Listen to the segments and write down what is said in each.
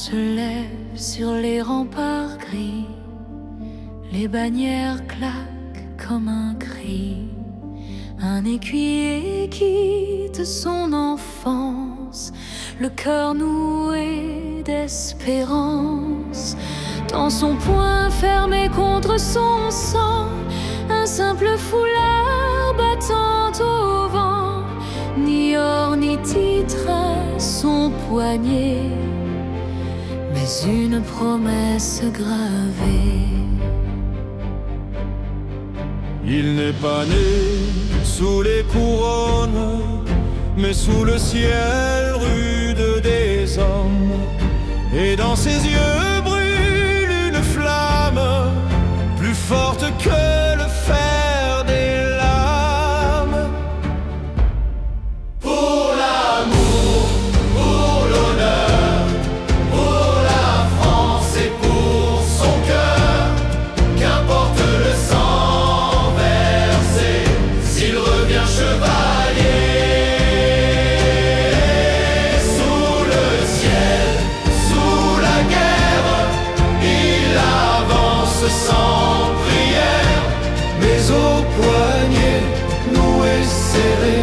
se lève sur les remparts gris, les bannières claquent comme un cri. Un écuyer quitte son enfance, le cœur noué d'espérance. Dans son poing fermé contre son sang, un simple foulard battant au vent. Ni or ni titre à son poignet, mais une promesse gravée. Il n'est pas né sous les couronnes, mais sous le ciel rude des hommes. Et dans ses yeux brûle une flamme, plus forte que le fer des lames. Pour l'amour, pour l'honneur, pour la France et pour son cœur, qu'importe le sang versé, s'il revient chevalier. Sous le ciel, sous la guerre, il avance sans prière, mais au poignet noué serré,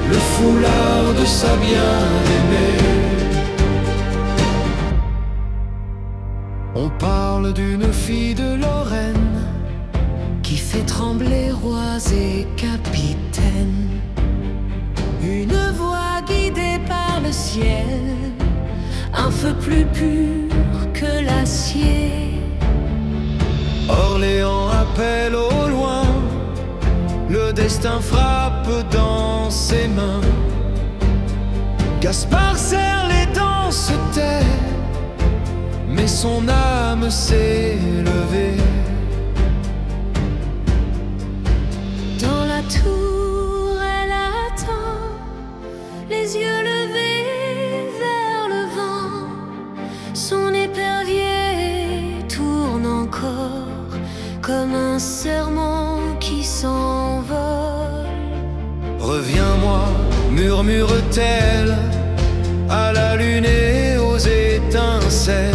le foulard de sa bien-aimée. On parle d'une fille de Lorraine qui fait trembler rois et capitaines. Une voix guidée par le ciel, un feu plus pur que l'acier. Orléans appelle au loin, le destin frappe dans ses mains. Gaspard serre les dents, se tait, mais son âme s'est levée. Dans la tour, elle attend, les yeux levés vers le vent. Son épervier tourne encore comme un serment qui s'envole. Reviens-moi, murmure-t-elle, à la lune et aux étincelles.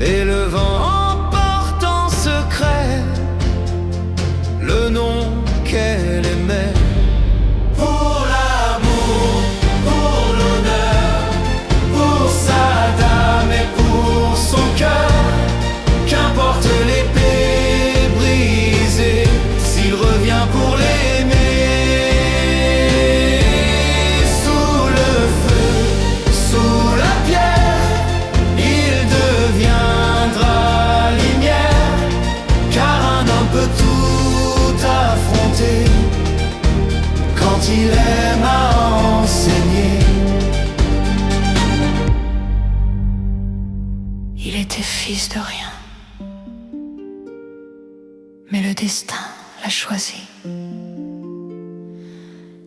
Et le vent emporte en secret le nom qu'elle aimait. Pour l'amour, pour l'honneur, pour sa dame et pour son cœur, qu'importe l'épée brisée, s'il revient pour l'aimer. Sous le feu, sous la pierre, il deviendra lumière, car un homme peut tout affronter quand il aime à enseigner. Il était fils de rien, mais le destin l'a choisi.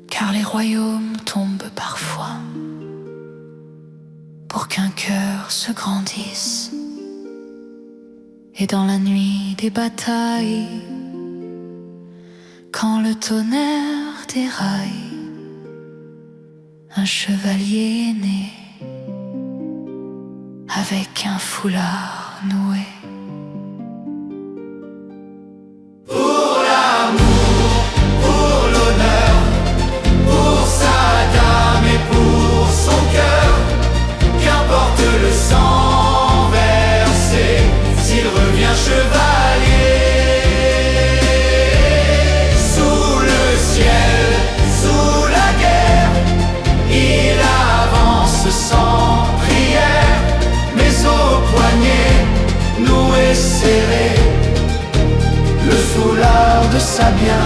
Car les royaumes tombent parfois pour qu'un cœur se grandisse. Et dans la nuit des batailles, quand le tonnerre déraille, un chevalier est né avec un foulard noué. Pour l'amour, pour l'honneur, pour sa dame et pour son cœur, qu'importe le sang versé, s'il revient chevalier. Sous le ciel, sous la guerre, il avance sans prière, mais au poignet noué serré, le foulard de sa bien